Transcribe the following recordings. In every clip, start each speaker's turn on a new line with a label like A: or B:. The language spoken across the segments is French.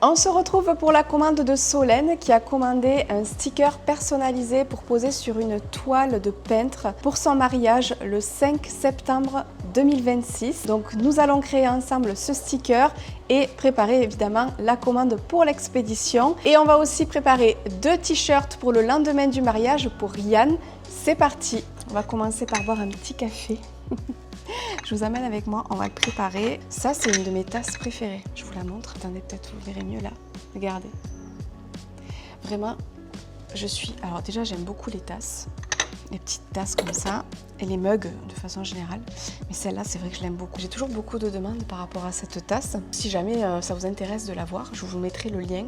A: On se retrouve pour la commande de Solène qui a commandé un sticker personnalisé pour poser sur une toile de peintre pour son mariage le 5 septembre 2026. Donc nous allons créer ensemble ce sticker et préparer évidemment la commande pour l'expédition. Et on va aussi préparer 2 t-shirts pour le lendemain du mariage pour Yann. C'est parti! On va commencer par boire un petit café. Je vous amène avec moi, on va le préparer. Ça, c'est une de mes tasses préférées. Je vous la montre. Attendez, peut-être vous verrez mieux là. Regardez. Vraiment, Alors déjà, j'aime beaucoup les tasses. Les petites tasses comme ça. Et les mugs de façon générale. Mais celle-là, c'est vrai que je l'aime beaucoup. J'ai toujours beaucoup de demandes par rapport à cette tasse. Si jamais ça vous intéresse de la voir, je vous mettrai le lien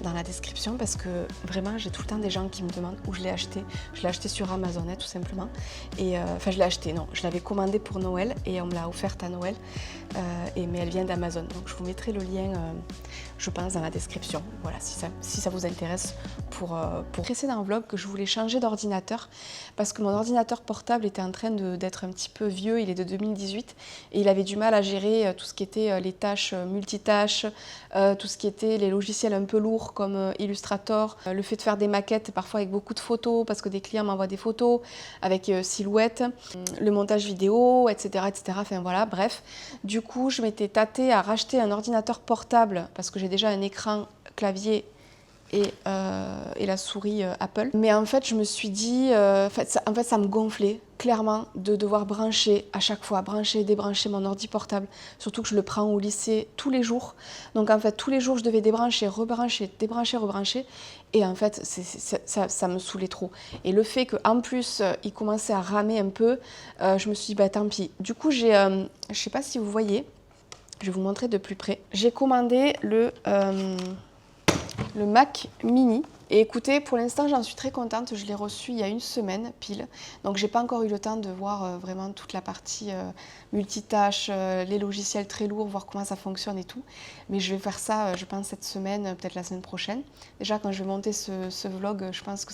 A: dans la description parce que vraiment, j'ai tout le temps des gens qui me demandent où je l'ai acheté. Je l'ai acheté sur Amazon, tout simplement. Et enfin, je l'ai acheté, non. Je l'avais commandé pour Noël et on me l'a offerte à Noël. Mais elle vient d'Amazon. Donc, je vous mettrai le lien, je pense, dans la description. Voilà, si ça vous intéresse pour précédent vlog que je voulais changer d'ordinateur parce que mon ordinateur portable était en train d'être un petit peu vieux, il est de 2018 et il avait du mal à gérer tout ce qui était les tâches multitâches, tout ce qui était les logiciels un peu lourds comme Illustrator, le fait de faire des maquettes parfois avec beaucoup de photos parce que des clients m'envoient des photos avec silhouettes, le montage vidéo, etc., etc. Enfin voilà, bref. Du coup, je m'étais tâtée à racheter un ordinateur portable parce que j'ai déjà un écran clavier et la souris Apple. Mais en fait, je me suis dit, ça me gonflait clairement de devoir brancher à chaque fois, brancher et débrancher mon ordi portable. Surtout que je le prends au lycée tous les jours. Donc en fait, tous les jours, je devais débrancher, rebrancher, débrancher, rebrancher. Et en fait, ça me saoulait trop. Et le fait qu'en plus, il commençait à ramer un peu, je me suis dit, bah tant pis. Du coup, je sais pas si vous voyez, je vais vous montrer de plus près. J'ai commandé le Mac Mini. Et écoutez, pour l'instant, j'en suis très contente. Je l'ai reçu il y a une semaine pile. Donc, j'ai pas encore eu le temps de voir vraiment toute la partie multitâche, les logiciels très lourds, voir comment ça fonctionne et tout. Mais je vais faire ça, je pense, cette semaine, peut-être la semaine prochaine. Déjà, quand je vais monter ce vlog, je pense que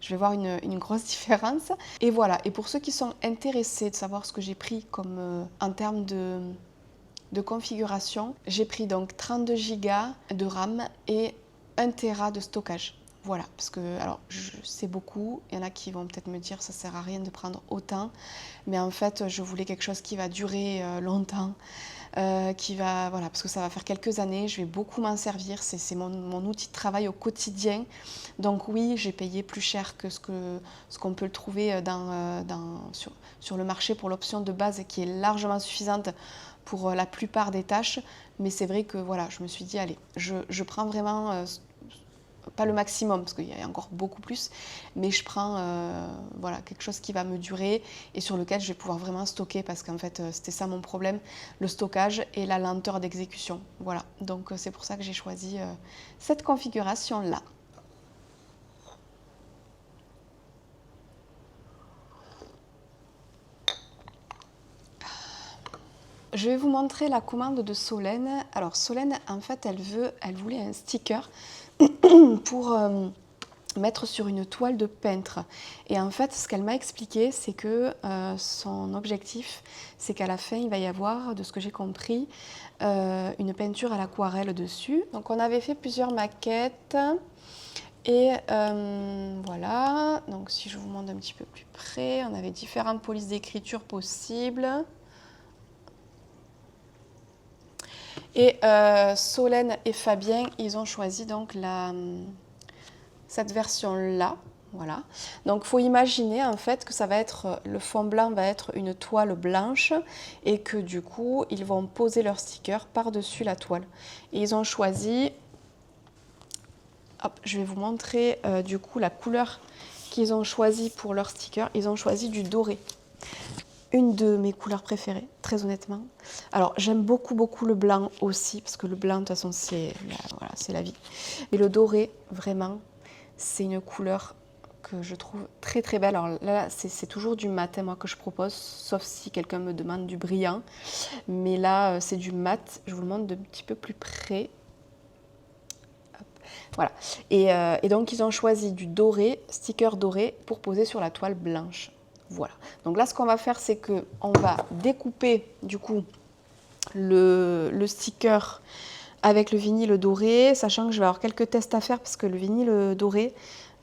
A: je vais voir une grosse différence. Et voilà. Et pour ceux qui sont intéressés de savoir ce que j'ai pris comme en termes de configuration, j'ai pris donc 32 Go de RAM et 1 Tera de stockage. Voilà, parce que alors c'est beaucoup, il y en a qui vont peut-être me dire ça sert à rien de prendre autant, mais en fait je voulais quelque chose qui va durer longtemps, voilà, parce que ça va faire quelques années, je vais beaucoup m'en servir, c'est mon outil de travail au quotidien. Donc oui, j'ai payé plus cher que ce qu'on peut le trouver sur le marché pour l'option de base qui est largement suffisante pour la plupart des tâches, mais c'est vrai que voilà, je me suis dit allez, je prends vraiment pas le maximum parce qu'il y a encore beaucoup plus, mais je prends voilà, quelque chose qui va me durer et sur lequel je vais pouvoir vraiment stocker parce qu'en fait c'était ça mon problème, le stockage et la lenteur d'exécution. Voilà, donc c'est pour ça que j'ai choisi cette configuration là. Je vais vous montrer la commande de Solène. Alors Solène, en fait, elle voulait un sticker pour mettre sur une toile de peintre. Et en fait, ce qu'elle m'a expliqué, c'est que son objectif, c'est qu'à la fin, il va y avoir, de ce que j'ai compris, une peinture à l'aquarelle dessus. Donc on avait fait plusieurs maquettes. Et voilà, donc si je vous montre un petit peu plus près, on avait différentes polices d'écriture possibles. Et Solène et Fabien, ils ont choisi donc cette version-là. Voilà. Donc, il faut imaginer en fait que ça va être, le fond blanc va être une toile blanche et que du coup, ils vont poser leur sticker par-dessus la toile. Et ils ont choisi, hop, je vais vous montrer du coup la couleur qu'ils ont choisi pour leur sticker. Ils ont choisi du doré. Une de mes couleurs préférées, très honnêtement. Alors, j'aime beaucoup, beaucoup le blanc aussi, parce que le blanc, de toute façon, c'est la vie. Mais le doré, vraiment, c'est une couleur que je trouve très, très belle. Alors là, c'est toujours du mat, moi, que je propose, sauf si quelqu'un me demande du brillant. Mais là, c'est du mat. Je vous le montre d'un petit peu plus près. Hop. Voilà. Et donc, ils ont choisi du doré, sticker doré, pour poser sur la toile blanche. Voilà, donc là ce qu'on va faire c'est qu'on va découper du coup le sticker avec le vinyle doré, sachant que je vais avoir quelques tests à faire parce que le vinyle doré,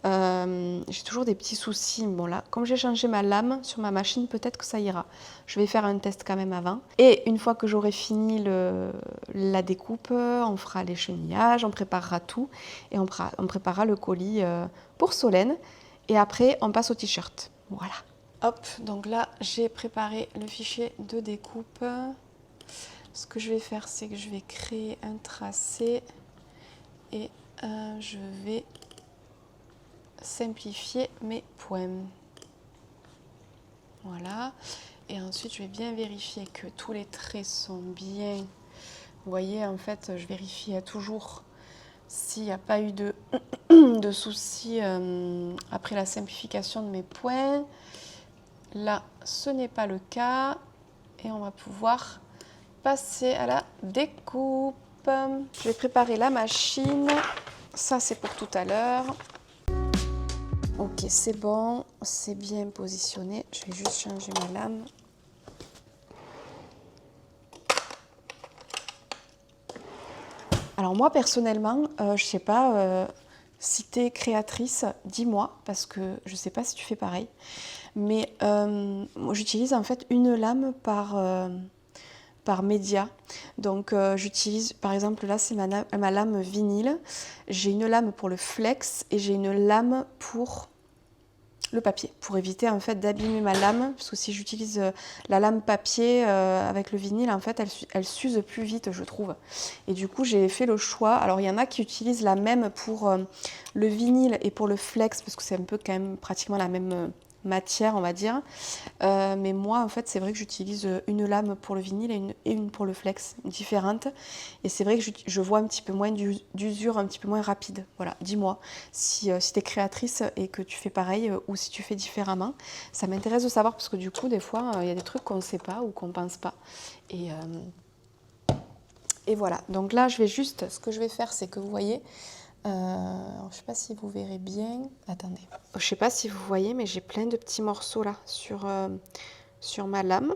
A: j'ai toujours des petits soucis. Bon là, comme j'ai changé ma lame sur ma machine, peut-être que ça ira. Je vais faire un test quand même avant. Et une fois que j'aurai fini la découpe, on fera les chenillages, on préparera tout et on préparera le colis pour Solène. Et après, on passe au t-shirt. Voilà. Hop, donc là, j'ai préparé le fichier de découpe. Ce que je vais faire, c'est que je vais créer un tracé et je vais simplifier mes points. Voilà. Et ensuite, je vais bien vérifier que tous les traits sont bien. Vous voyez, en fait, je vérifie toujours s'il n'y a pas eu de soucis après la simplification de mes points. Là, ce n'est pas le cas. Et on va pouvoir passer à la découpe. Je vais préparer la machine. Ça, c'est pour tout à l'heure. Ok, c'est bon. C'est bien positionné. Je vais juste changer ma lame. Alors moi, personnellement, je sais pas si tu es créatrice, dis-moi, parce que je sais pas si tu fais pareil. Mais moi, j'utilise en fait une lame par média. Donc j'utilise, par exemple là c'est ma lame vinyle, j'ai une lame pour le flex et j'ai une lame pour le papier, pour éviter en fait d'abîmer ma lame, parce que si j'utilise la lame papier avec le vinyle, en fait elle s'use plus vite, je trouve. Et du coup j'ai fait le choix, alors il y en a qui utilisent la même pour le vinyle et pour le flex, parce que c'est un peu quand même pratiquement la même matière, on va dire. Mais moi, en fait, c'est vrai que j'utilise une lame pour le vinyle et une pour le flex, différente. Et c'est vrai que je vois un petit peu moins d'usure, un petit peu moins rapide. Voilà, dis-moi si tu es créatrice et que tu fais pareil ou si tu fais différemment. Ça m'intéresse de savoir parce que du coup, des fois, il y a des trucs qu'on ne sait pas ou qu'on ne pense pas. Et voilà. Donc là, je vais juste, ce que je vais faire, c'est que vous voyez, je ne sais pas si vous verrez bien. Attendez. Je ne sais pas si vous voyez, mais j'ai plein de petits morceaux là sur ma lame.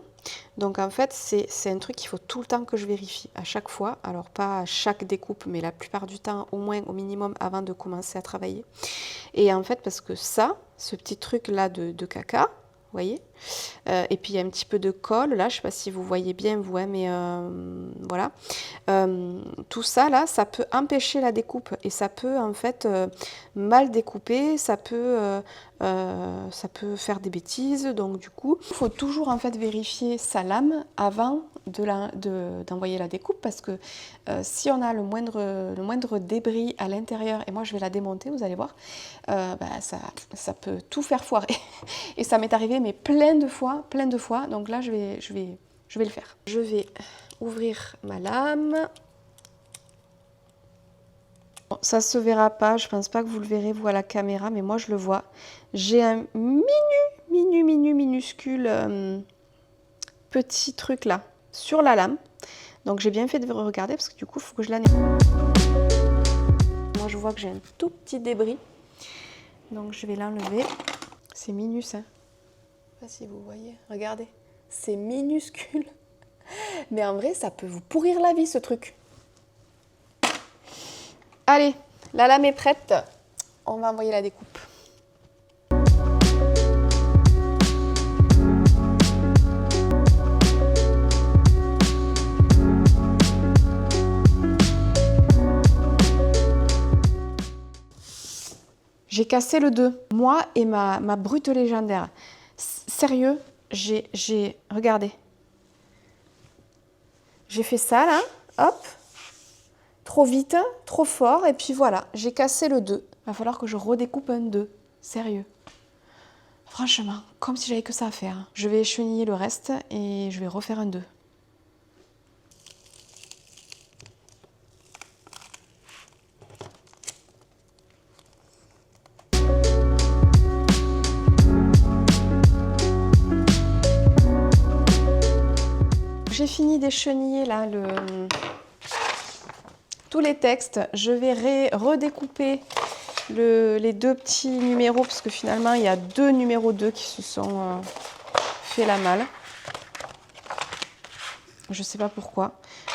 A: Donc en fait, c'est un truc qu'il faut tout le temps que je vérifie, à chaque fois. Alors pas à chaque découpe, mais la plupart du temps, au moins, au minimum, avant de commencer à travailler. Et en fait, parce que ça, ce petit truc là de caca, vous voyez, et puis il y a un petit peu de colle là, je ne sais pas si vous voyez bien vous, hein, mais voilà. Tout ça là, ça peut empêcher la découpe et ça peut en fait mal découper, ça peut faire des bêtises. Donc du coup, il faut toujours en fait vérifier sa lame avant d'envoyer la découpe, parce que si on a le moindre débris à l'intérieur, et moi je vais la démonter, vous allez voir, ça peut tout faire foirer. Et ça m'est arrivé mais plein de fois. Donc là je vais le faire. Je vais ouvrir ma lame. Bon, ça se verra pas, je pense pas que vous le verrez vous à la caméra, mais moi je le vois. J'ai un minuscule petit truc là sur la lame. Donc j'ai bien fait de regarder parce que du coup il faut que je la nettoie. Moi je vois que j'ai un tout petit débris. Donc je vais l'enlever. C'est minus, hein. Je sais pas si vous voyez, regardez. C'est minuscule. Mais en vrai, ça peut vous pourrir la vie, ce truc. Allez, la lame est prête. On va envoyer la découpe. J'ai cassé le 2. Moi et ma brute légendaire. Sérieux, regardez. J'ai fait ça là, hop, trop vite, trop fort, et puis voilà, j'ai cassé le 2. Il va falloir que je redécoupe un 2, sérieux. Franchement, comme si j'avais que ça à faire. Je vais cheniller le reste et je vais refaire un 2. J'ai fini d'écheniller là tous les textes. Je vais redécouper les deux petits numéros, parce que finalement il y a deux numéros 2 qui se sont fait la malle. Je sais pas pourquoi.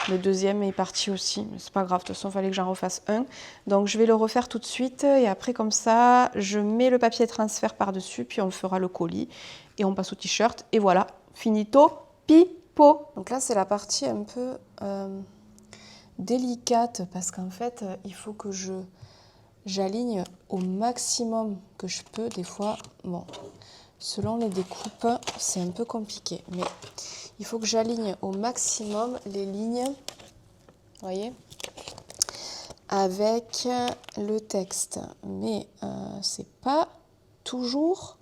A: Le deuxième est parti aussi. C'est pas grave, de toute façon, il fallait que j'en refasse un. Donc je vais le refaire tout de suite. Et après, comme ça, je mets le papier transfert par-dessus. Puis on fera le colis. Et on passe au t-shirt. Et voilà, finito, pipo. Donc là, c'est la partie un peu délicate. Parce qu'en fait, il faut que j'aligne au maximum que je peux. Des fois, bon, selon les découpes, c'est un peu compliqué. Mais il faut que j'aligne au maximum les lignes, vous voyez, avec le texte. Mais c'est pas toujours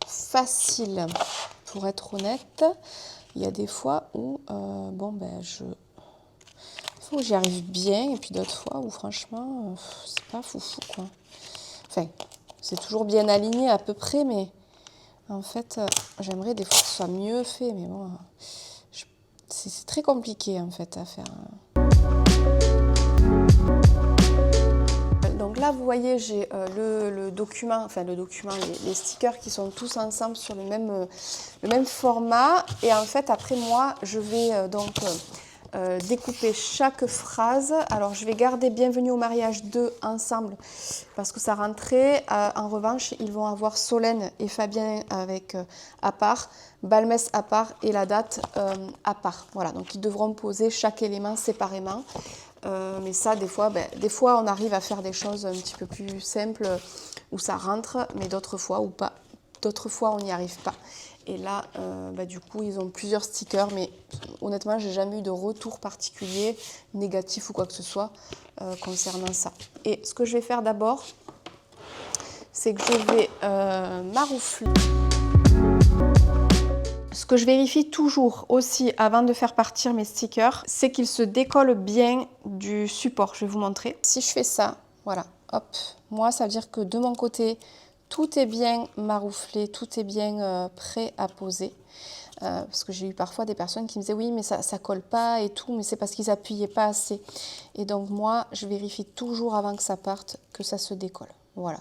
A: facile, pour être honnête. Il y a des fois où, bon, ben, faut que j'y arrive bien, et puis d'autres fois où, franchement, c'est pas foufou, quoi. Enfin, c'est toujours bien aligné à peu près, mais en fait, j'aimerais des fois que ce soit mieux fait, mais bon, c'est très compliqué en fait à faire. Donc là, vous voyez, j'ai le document, les stickers qui sont tous ensemble sur le même format. Et en fait, après moi, je vais découper chaque phrase. Alors, je vais garder Bienvenue au mariage 2 ensemble parce que ça rentrait. En revanche, ils vont avoir Solène et Fabien avec à part, Balmès à part et la date à part. Voilà, donc ils devront poser chaque élément séparément. Mais ça, des fois, on arrive à faire des choses un petit peu plus simples où ça rentre, mais d'autres fois ou pas. D'autres fois, on n'y arrive pas. Et là, du coup, ils ont plusieurs stickers, mais honnêtement, j'ai jamais eu de retour particulier, négatif ou quoi que ce soit concernant ça. Et ce que je vais faire d'abord, c'est que je vais maroufler. Ce que je vérifie toujours aussi avant de faire partir mes stickers, c'est qu'ils se décollent bien du support. Je vais vous montrer. Si je fais ça, voilà, hop, moi, ça veut dire que de mon côté, tout est bien marouflé, tout est bien prêt à poser. Parce que j'ai eu parfois des personnes qui me disaient oui, mais ça colle pas et tout, mais c'est parce qu'ils appuyaient pas assez. Et donc moi, je vérifie toujours avant que ça parte que ça se décolle. Voilà,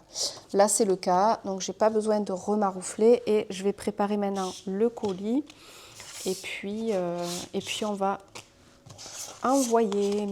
A: là c'est le cas, donc j'ai pas besoin de remaroufler et je vais préparer maintenant le colis et puis on va envoyer.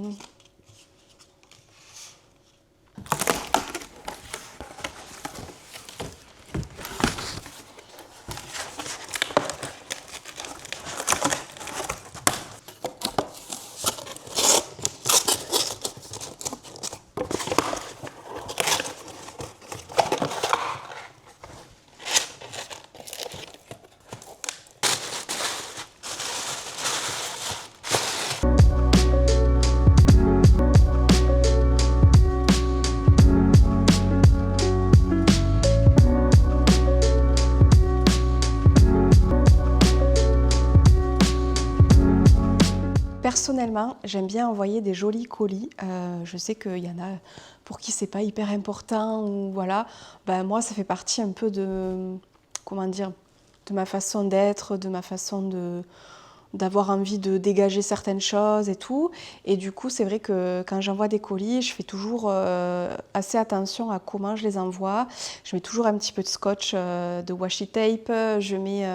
A: Personnellement, j'aime bien envoyer des jolis colis. Je sais qu'il y en a pour qui c'est pas hyper important ou voilà. Ben, moi, ça fait partie un peu de, comment dire, de ma façon d'être, de ma façon d'avoir envie de dégager certaines choses et tout. Et du coup, c'est vrai que quand j'envoie des colis, je fais toujours assez attention à comment je les envoie. Je mets toujours un petit peu de scotch, de washi tape. Je mets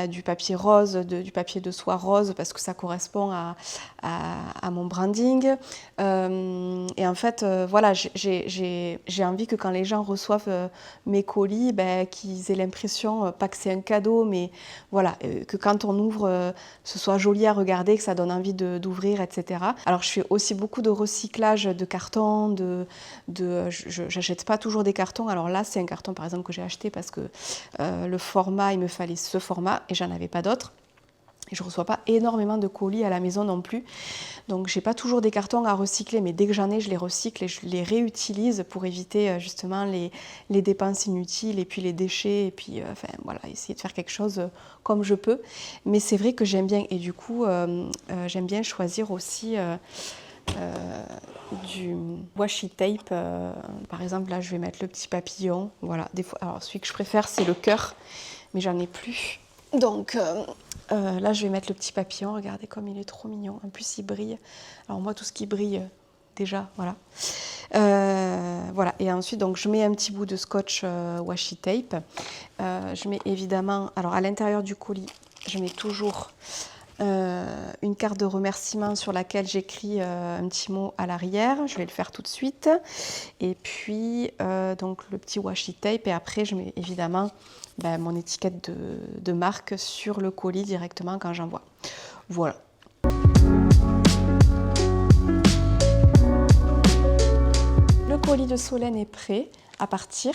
A: du papier rose, du papier de soie rose parce que ça correspond à mon branding. Et en fait, voilà, j'ai envie que quand les gens reçoivent mes colis, qu'ils aient l'impression, pas que c'est un cadeau, mais voilà, que quand on ouvre, ce soit joli à regarder, que ça donne envie d'ouvrir, etc. Alors je fais aussi beaucoup de recyclage de cartons, j'achète pas toujours des cartons. Alors là, c'est un carton par exemple que j'ai acheté parce que le format, il me fallait ce format et j'en avais pas d'autres. Et je ne reçois pas énormément de colis à la maison non plus. Donc j'ai pas toujours des cartons à recycler, mais dès que j'en ai, je les recycle et je les réutilise pour éviter justement les dépenses inutiles et puis les déchets. Et puis voilà, essayer de faire quelque chose comme je peux. Mais c'est vrai que j'aime bien. Et du coup, j'aime bien choisir aussi du washi tape. Par exemple, là, je vais mettre le petit papillon. Voilà. Des fois, alors celui que je préfère, c'est le cœur, mais j'en ai plus. Donc là, je vais mettre le petit papillon. Regardez comme il est trop mignon. En plus, il brille. Alors moi, tout ce qui brille, déjà, voilà. Voilà. Et ensuite, donc, je mets un petit bout de scotch washi tape. Je mets évidemment, alors à l'intérieur du colis, je mets toujours une carte de remerciement sur laquelle j'écris un petit mot à l'arrière. Je vais le faire tout de suite. Et puis, donc le petit washi tape. Et après, je mets évidemment mon étiquette de marque sur le colis directement quand j'envoie. Voilà. Le colis de Solène est prêt à partir.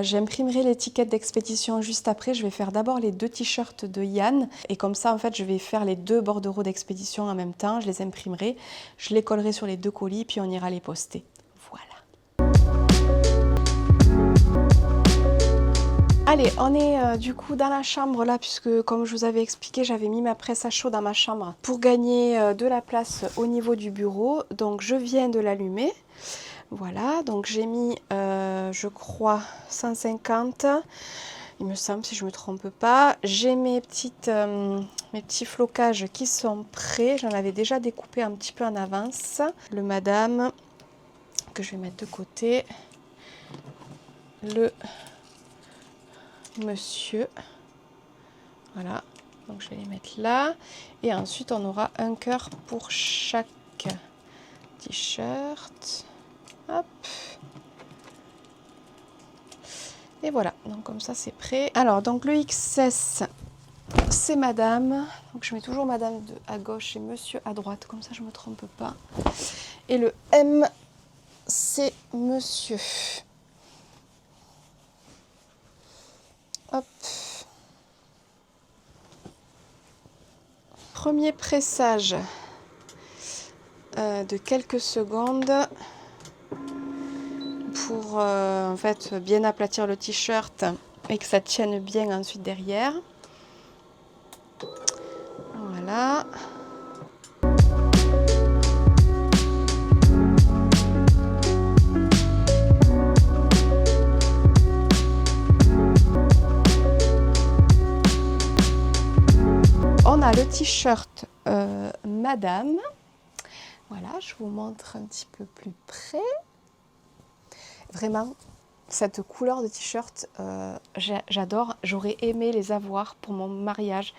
A: J'imprimerai l'étiquette d'expédition juste après. Je vais faire d'abord les 2 t-shirts de Yann et comme ça en fait je vais faire les 2 bordereaux d'expédition en même temps. Je les imprimerai, je les collerai sur les 2 colis puis on ira les poster. Voilà. Allez, on est du coup dans la chambre là puisque comme je vous avais expliqué j'avais mis ma presse à chaud dans ma chambre pour gagner de la place au niveau du bureau. Donc je viens de l'allumer. Voilà, donc j'ai mis, je crois, 150, il me semble, si je ne me trompe pas. J'ai mes petits flocages qui sont prêts. J'en avais déjà découpé un petit peu en avance. Le madame, que je vais mettre de côté. Le monsieur. Voilà, donc je vais les mettre là. Et ensuite, on aura un cœur pour chaque t-shirt. Hop. Et voilà, donc comme ça c'est prêt. Alors donc le XS c'est madame, donc je mets toujours madame à gauche et monsieur à droite, comme ça je ne me trompe pas. Et le M c'est monsieur. Hop. Premier pressage de quelques secondes. Pour en fait bien aplatir le t-shirt et que ça tienne bien ensuite derrière. Voilà. On a le t-shirt madame. Voilà, je vous montre un petit peu plus près. Vraiment, cette couleur de t-shirt, j'adore. J'aurais aimé les avoir pour mon mariage.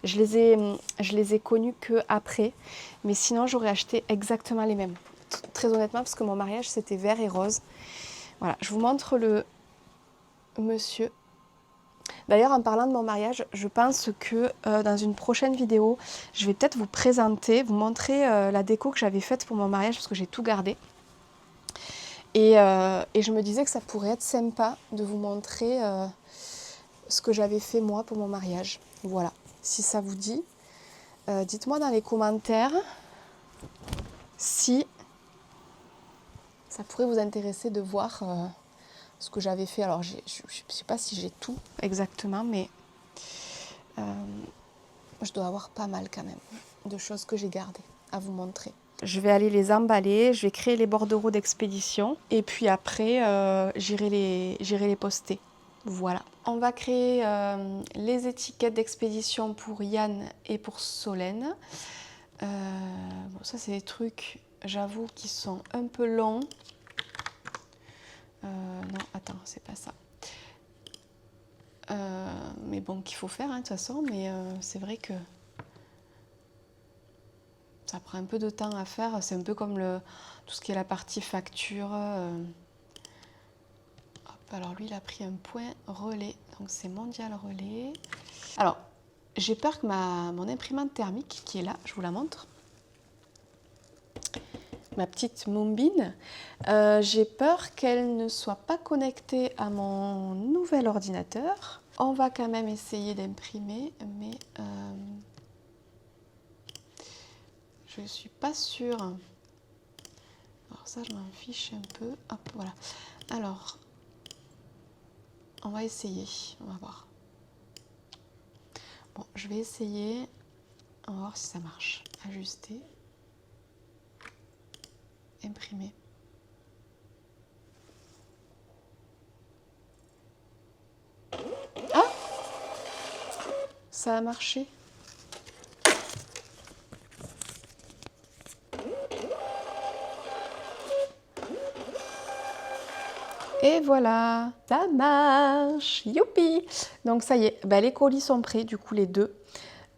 A: Je les ai connus que après, mais sinon j'aurais acheté exactement les mêmes. Très honnêtement, parce que mon mariage c'était vert et rose. Voilà, je vous montre le monsieur. D'ailleurs, en parlant de mon mariage, je pense que dans une prochaine vidéo, je vais peut-être vous présenter, vous montrer la déco que j'avais faite pour mon mariage, parce que j'ai tout gardé. Et je me disais que ça pourrait être sympa de vous montrer ce que j'avais fait moi pour mon mariage. Voilà, si ça vous dit, dites-moi dans les commentaires si ça pourrait vous intéresser de voir ce que j'avais fait. Alors je ne sais pas si j'ai tout exactement, mais je dois avoir pas mal quand même de choses que j'ai gardées à vous montrer. Je vais aller les emballer, je vais créer les bordereaux d'expédition et puis après j'irai les poster. Voilà. On va créer les étiquettes d'expédition pour Yann et pour Solène. Bon, ça c'est des trucs, j'avoue, qui sont un peu longs. Non, attends, c'est pas ça. Mais bon, qu'il faut faire hein, de toute façon, mais c'est vrai que ça prend un peu de temps à faire, c'est un peu comme tout ce qui est la partie facture. Hop, alors lui, il a pris un point relais, donc c'est mondial relais. Alors, j'ai peur que mon imprimante thermique, qui est là, je vous la montre, ma petite Moonbeam, j'ai peur qu'elle ne soit pas connectée à mon nouvel ordinateur. On va quand même essayer d'imprimer, mais je ne suis pas sûre. Alors ça, je m'en fiche un peu. Hop, voilà. Alors, on va essayer. On va voir. Bon, je vais essayer. On va voir si ça marche. Ajuster. Imprimer. Ah! Ça a marché. Et voilà, ça marche, youpi! Donc ça y est, les colis sont prêts, du coup les deux.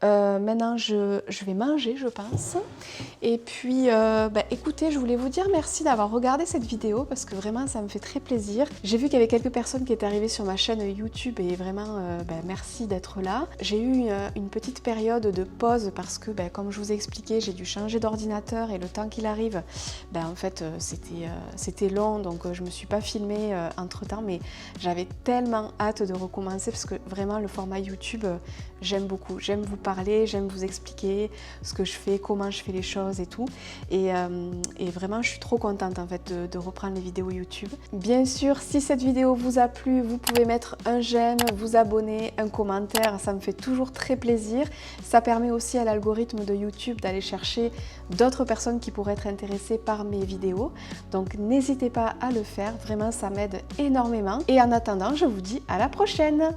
A: Maintenant, je vais manger, je pense. Et puis, écoutez, je voulais vous dire merci d'avoir regardé cette vidéo parce que vraiment, ça me fait très plaisir. J'ai vu qu'il y avait quelques personnes qui étaient arrivées sur ma chaîne YouTube et vraiment, merci d'être là. J'ai eu une petite période de pause parce que, comme je vous ai expliqué, j'ai dû changer d'ordinateur et le temps qu'il arrive, en fait, c'était long, donc je me suis pas filmée entre-temps, mais j'avais tellement hâte de recommencer parce que vraiment, le format YouTube, j'aime beaucoup. J'aime vous parler, j'aime vous expliquer ce que je fais, comment je fais les choses et tout. Et vraiment, je suis trop contente en fait de reprendre les vidéos YouTube. Bien sûr, si cette vidéo vous a plu, vous pouvez mettre un j'aime, vous abonner, un commentaire. Ça me fait toujours très plaisir. Ça permet aussi à l'algorithme de YouTube d'aller chercher d'autres personnes qui pourraient être intéressées par mes vidéos. Donc n'hésitez pas à le faire. Vraiment, ça m'aide énormément. Et en attendant, je vous dis à la prochaine!